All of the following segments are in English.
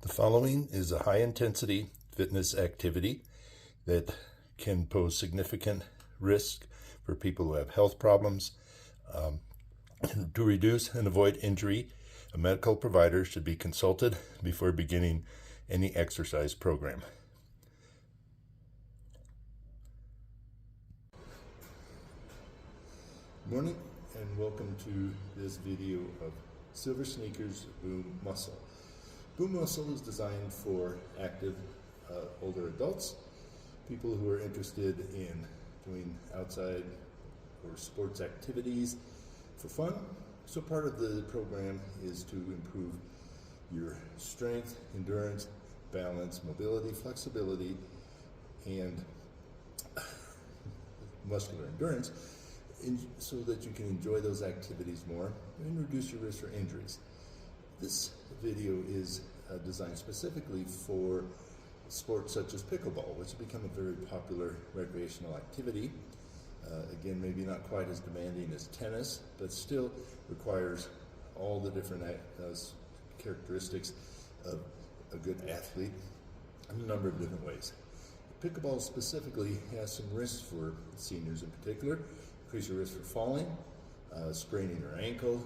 The following is a high-intensity fitness activity that can pose significant risk for people who have health problems. To reduce and avoid injury, a medical provider should be consulted before beginning any exercise program. Good morning and welcome to this video of Silver Sneakers Boom Muscle. Boom Muscle is designed for active older adults, people who are interested in doing outside or sports activities for fun. So part of the program is to improve your strength, endurance, balance, mobility, flexibility, and muscular endurance, so that you can enjoy those activities more and reduce your risk for injuries. This video is designed specifically for sports such as pickleball, which has become a very popular recreational activity. Again, maybe not quite as demanding as tennis, but still requires all the different characteristics of a good athlete in a number of different ways. Pickleball specifically has some risks for seniors in particular. Increase your risk for falling, spraining your ankle,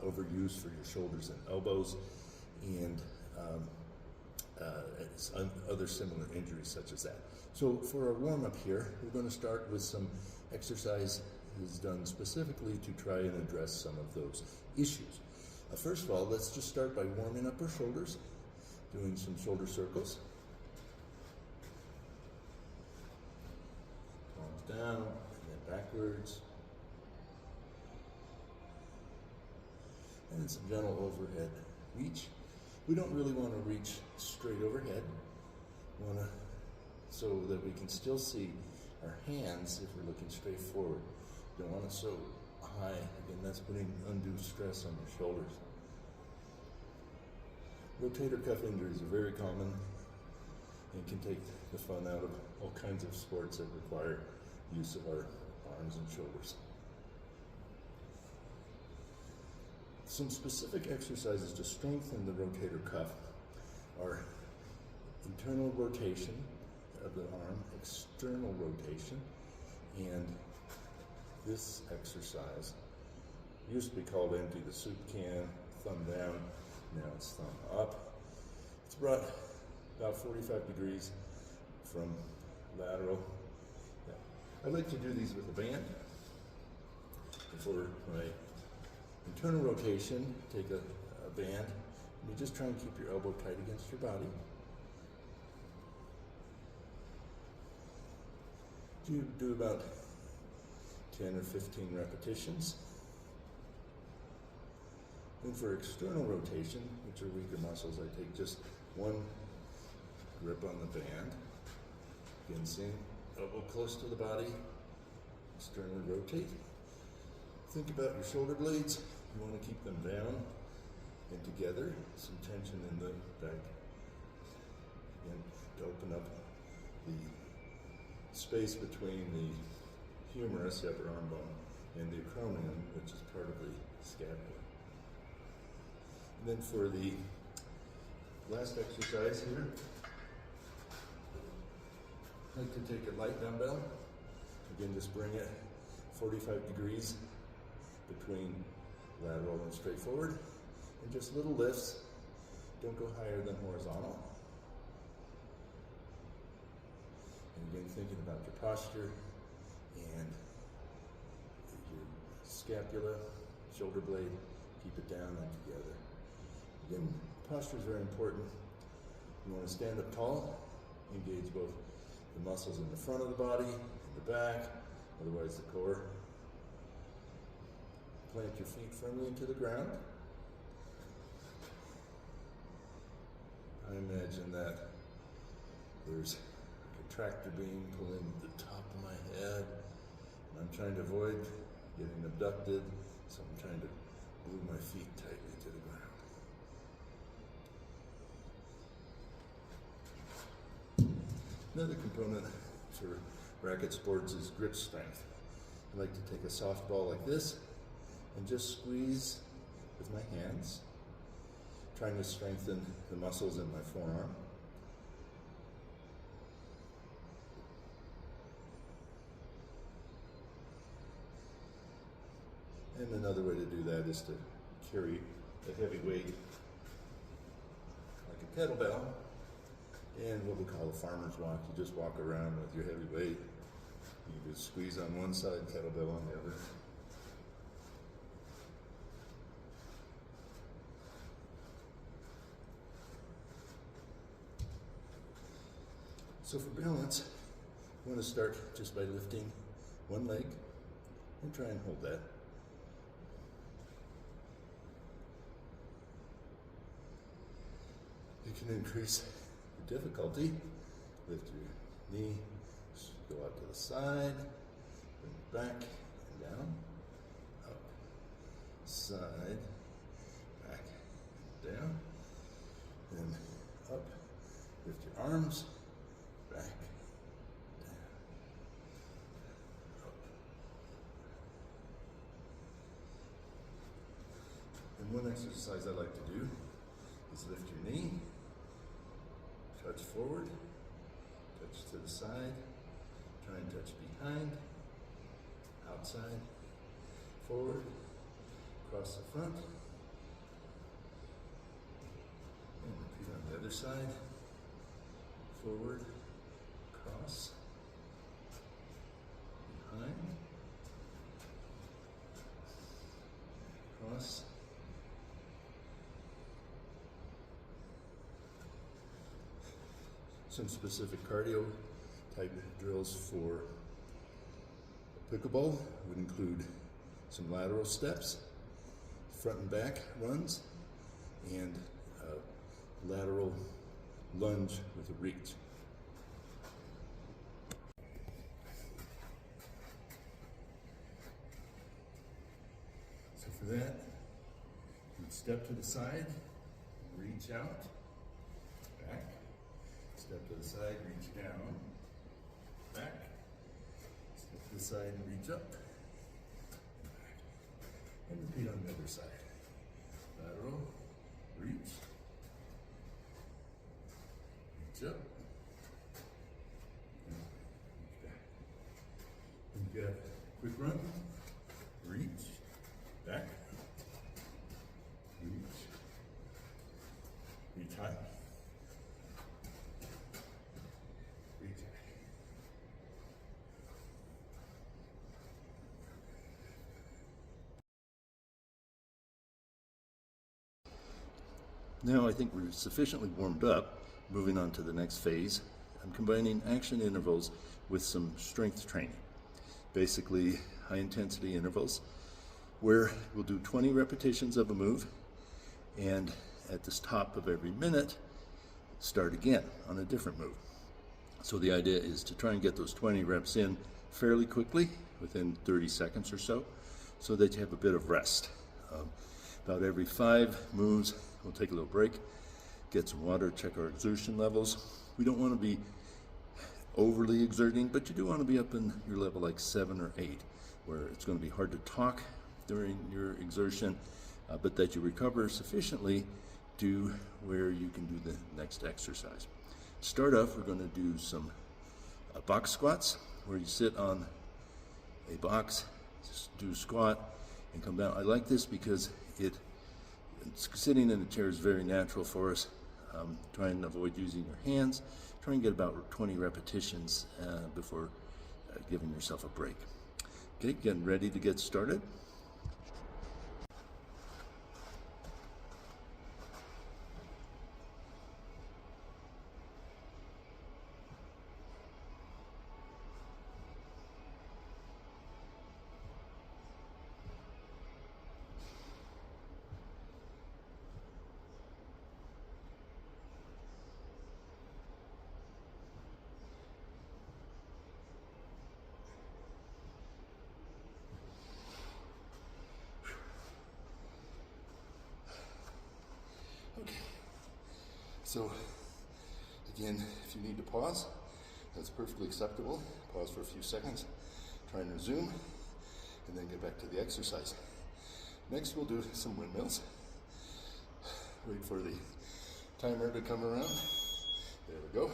overuse for your shoulders and elbows, and other similar injuries such as that. So for our warm-up here, we're going to start with some exercises done specifically to try and address some of those issues. First of all, let's just start by warming up our shoulders, doing some shoulder circles. Palms down, and then backwards. And then some gentle overhead reach. We don't really want to reach straight overhead. We want to, so that we can still see our hands if we're looking straight forward. Don't want it so high. Again, that's putting undue stress on your shoulders. Rotator cuff injuries are very common and can take the fun out of all kinds of sports that require use of our arms and shoulders. Some specific exercises to strengthen the rotator cuff are internal rotation of the arm, external rotation, and this exercise used to be called empty the soup can, thumb down, now it's thumb up. It's brought about 45 degrees from lateral. I like to do these with a band. For my internal rotation, take a band, and you just try and keep your elbow tight against your body. You do about 10 or 15 repetitions. And for external rotation, which are weaker muscles, I take just one grip on the band. Again, same elbow close to the body, externally rotate. Think about your shoulder blades. You want to keep them down and together. Some tension in the back. Again, to open up the space between the humerus, the upper arm bone, and the acromion, which is part of the scapula. And then for the last exercise here, I like to take a light dumbbell. Again, just bring it 45 degrees between lateral and straight forward, and just little lifts. Don't go higher than horizontal. And again, thinking about your posture and your scapula, shoulder blade, keep it down and together. Again, posture is very important. You want to stand up tall, engage both the muscles in the front of the body, and the back, otherwise the core. Plant your feet firmly into the ground. I imagine that there's a tractor beam pulling the top of my head, and I'm trying to avoid getting abducted, so I'm trying to glue my feet tightly to the ground. Another component for racket sports is grip strength. I like to take a soft ball like this and just squeeze with my hands. trying to strengthen the muscles in my forearm. And another way to do that is to carry a heavy weight like a kettlebell and what we call a farmer's walk. You just walk around with your heavy weight. You just squeeze on one side, kettlebell on the other. So for balance, you want to start just by lifting one leg and try and hold that. You can increase your difficulty. Lift your knee, go out to the side, bring it back and down, up, side, back, and down, then up, lift your arms, back, down, up. And one exercise I like to do is lift your knee, touch forward, touch to the side, try and touch behind, outside, forward, across the front, and repeat on the other side, forward, cross, behind, cross, some specific cardio type drills for pickleball would include some lateral steps, front and back runs, and a lateral lunge with a reach. So for that, you would step to the side, reach out, back, step to the side, reach down, back, step to the side and reach up, back, and repeat on the other side. Lateral, reach up, and reach back. And you got a quick run, reach, back, reach high, reach high. Now I think we're sufficiently warmed up. Moving on to the next phase, I'm combining action intervals with some strength training. Basically, high intensity intervals where we'll do 20 repetitions of a move, and at the top of every minute, start again on a different move. So the idea is to try and get those 20 reps in fairly quickly, within 30 seconds or so that you have a bit of rest. About every 5 moves, we'll take a little break, get some water, check our exertion levels. We don't want to be overly exerting, but you do want to be up in your level like 7 or 8, where it's going to be hard to talk during your exertion, but that you recover sufficiently to where you can do the next exercise. To start off, we're going to do some box squats, where you sit on a box, just do a squat, and come down. I like this because sitting in a chair is very natural for us. Try and avoid using your hands. Try and get about 20 repetitions before giving yourself a break. Okay, getting ready to get started. Okay, so again, if you need to pause, that's perfectly acceptable. Pause for a few seconds, try and resume, and then get back to the exercise. Next, we'll do some windmills, Wait for the timer to come around. There we go.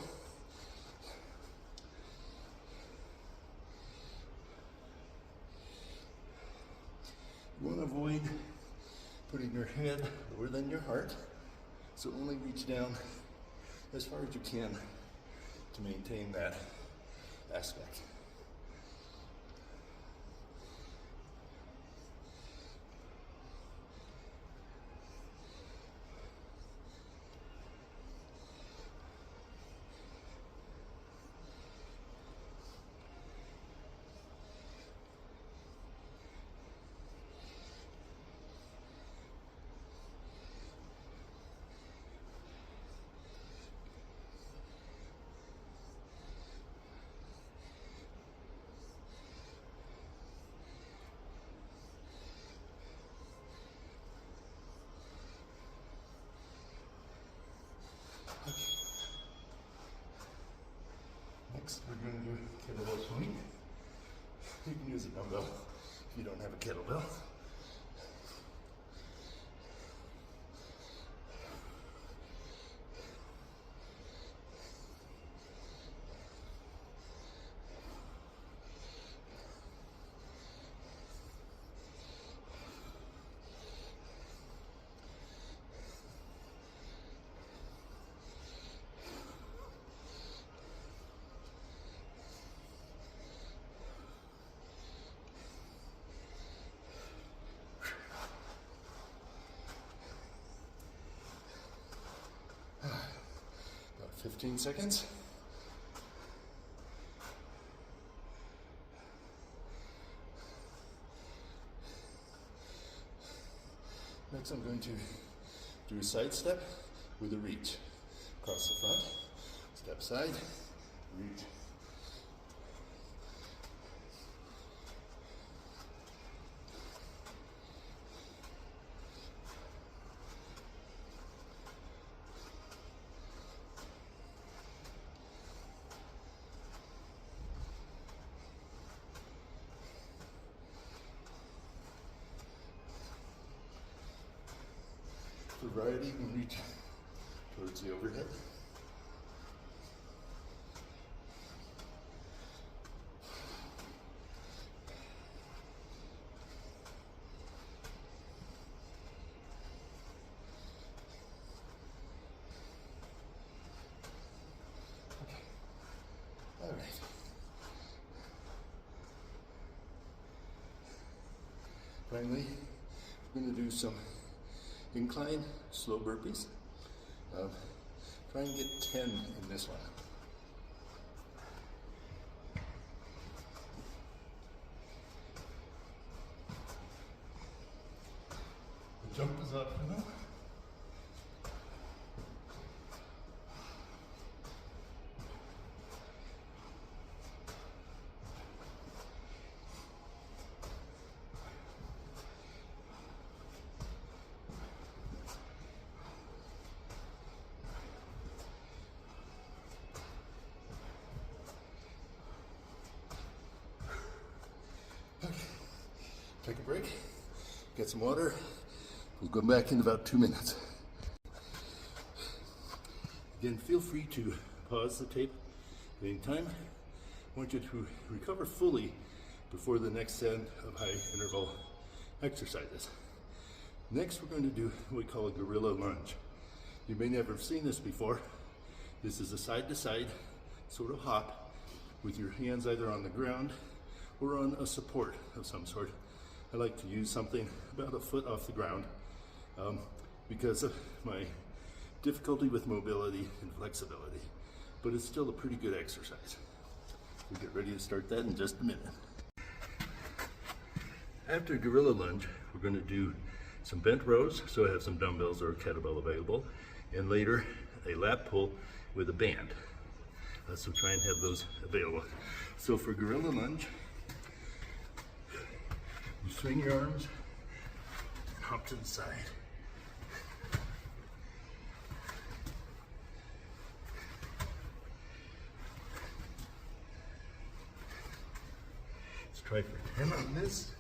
You want to avoid putting your head lower than your heart, so only reach down as far as you can to maintain that aspect. Next, we're going to do kettlebell swing. You can use a dumbbell if you don't have a kettlebell. About 15 seconds. Next, I'm going to do a side step with a reach. Across the front, step side, reach. For variety, you can reach towards the overhead. Okay. All right. Finally, we're going to do some incline slow burpees. Try and get 10 in this one. The jump is optional. Take a break, get some water. We'll go back in about 2 minutes. Again, feel free to pause the tape at any time. I want you to recover fully before the next set of high interval exercises. Next, we're going to do what we call a gorilla lunge. You may never have seen this before. This is a side-to-side sort of hop with your hands either on the ground or on a support of some sort. I like to use something about a foot off the ground because of my difficulty with mobility and flexibility, but it's still a pretty good exercise. We'll get ready to start that in just a minute. After gorilla lunge, we're going to do some bent rows, so I have some dumbbells or a kettlebell available, and later a lat pull with a band. So try and have those available. So for gorilla lunge, you swing your arms, hop to the side. Let's try for 10 on this.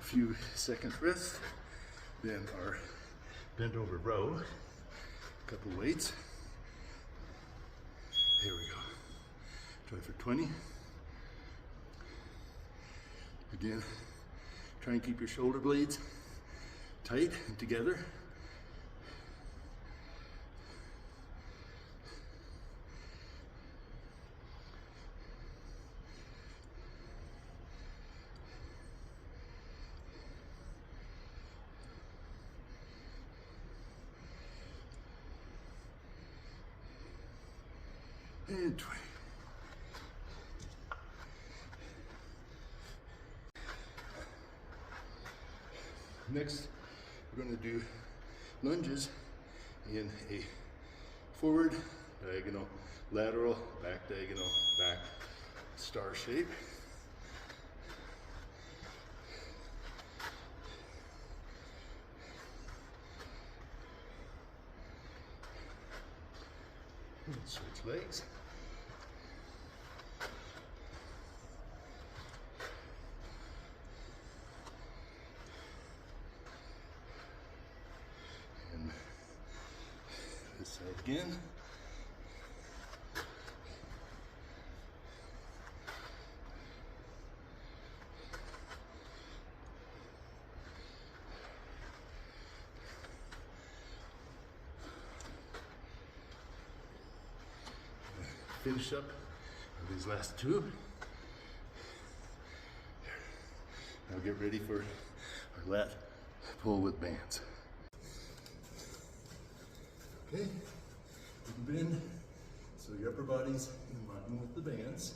few seconds rest, then our bent over row, a couple weights. Here we go. Try for 20. Again, try and keep your shoulder blades tight and together. And 20. Next, we're going to do lunges in a forward, diagonal, lateral, back diagonal, back star shape. Switch legs. And this side again. Finish up with these last two. Now get ready for our lat pull with bands. Okay, you can bend so your upper body's in line with the bands.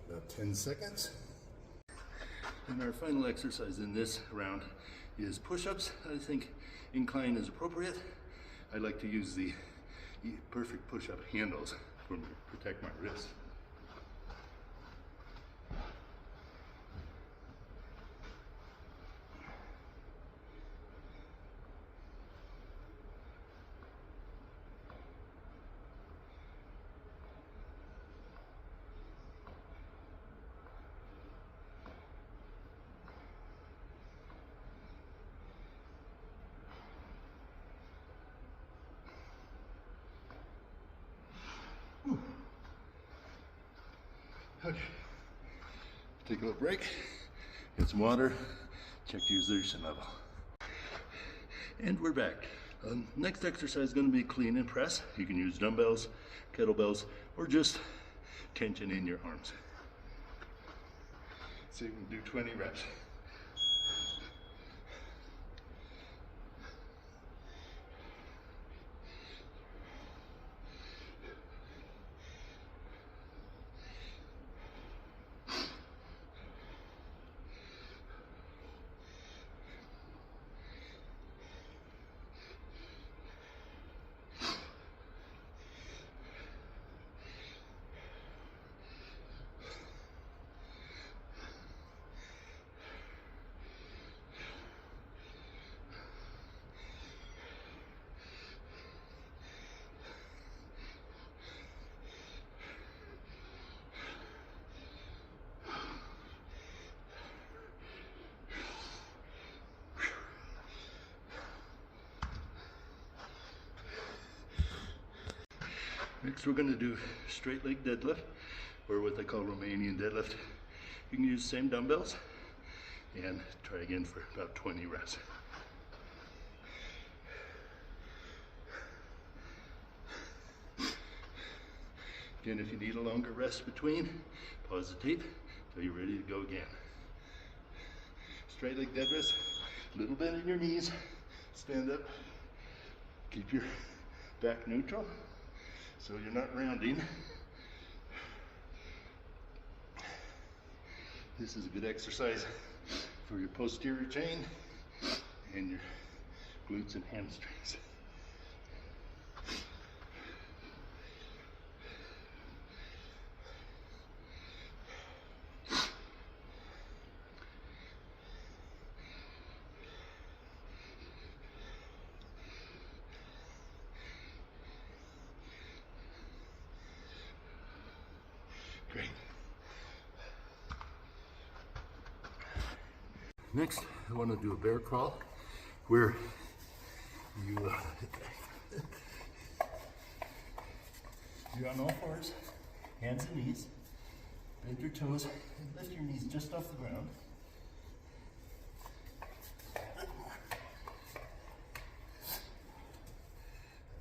About 10 seconds. And our final exercise in this round is push-ups. I think incline is appropriate. I like to use the perfect push-up handles to protect my wrist. Okay, take a little break, get some water, check your exertion level. And we're back. Next exercise is going to be clean and press. You can use dumbbells, kettlebells, or just tension in your arms. So you can do 20 reps. Next we're going to do straight leg deadlift, or what they call Romanian deadlift. You can use the same dumbbells and try again for about 20 reps. Again, if you need a longer rest between, pause the tape until you're ready to go again. Straight leg deadlift, little bend in your knees, stand up, keep your back neutral so you're not rounding. This is a good exercise for your posterior chain and your glutes and hamstrings. Next, I want to do a bear crawl where you're on all fours, hands and knees, bend your toes, and lift your knees just off the ground.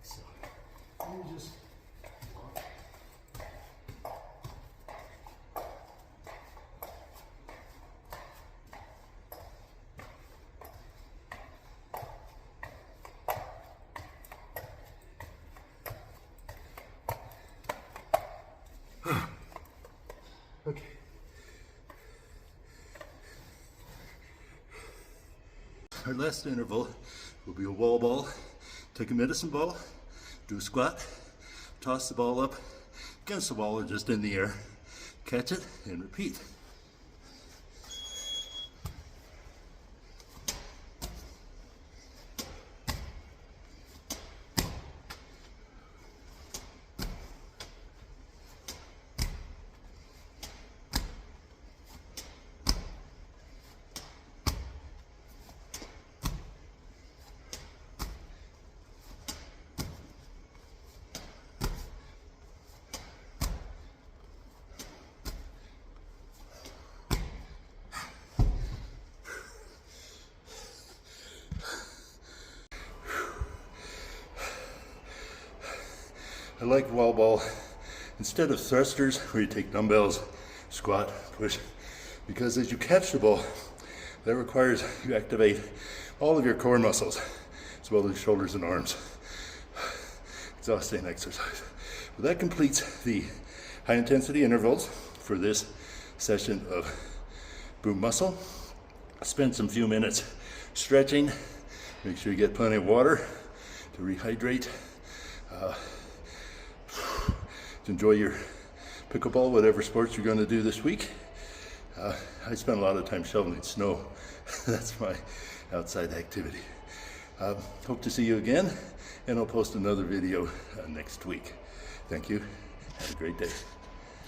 So, you just walk. Okay. Our last interval will be a wall ball. Take a medicine ball, do a squat, toss the ball up against the wall or just in the air, catch it, and repeat. I like wall ball instead of thrusters where you take dumbbells, squat, push, because as you catch the ball, that requires you activate all of your core muscles as well as shoulders and arms. Exhausting exercise. But that completes the high intensity intervals for this session of boom muscle. Spend some few minutes stretching. Make sure you get plenty of water to rehydrate. Enjoy your pickleball, whatever sports you're going to do this week. I spend a lot of time shoveling snow. That's my outside activity. Hope to see you again, and I'll post another video next week. Thank you. Have a great day.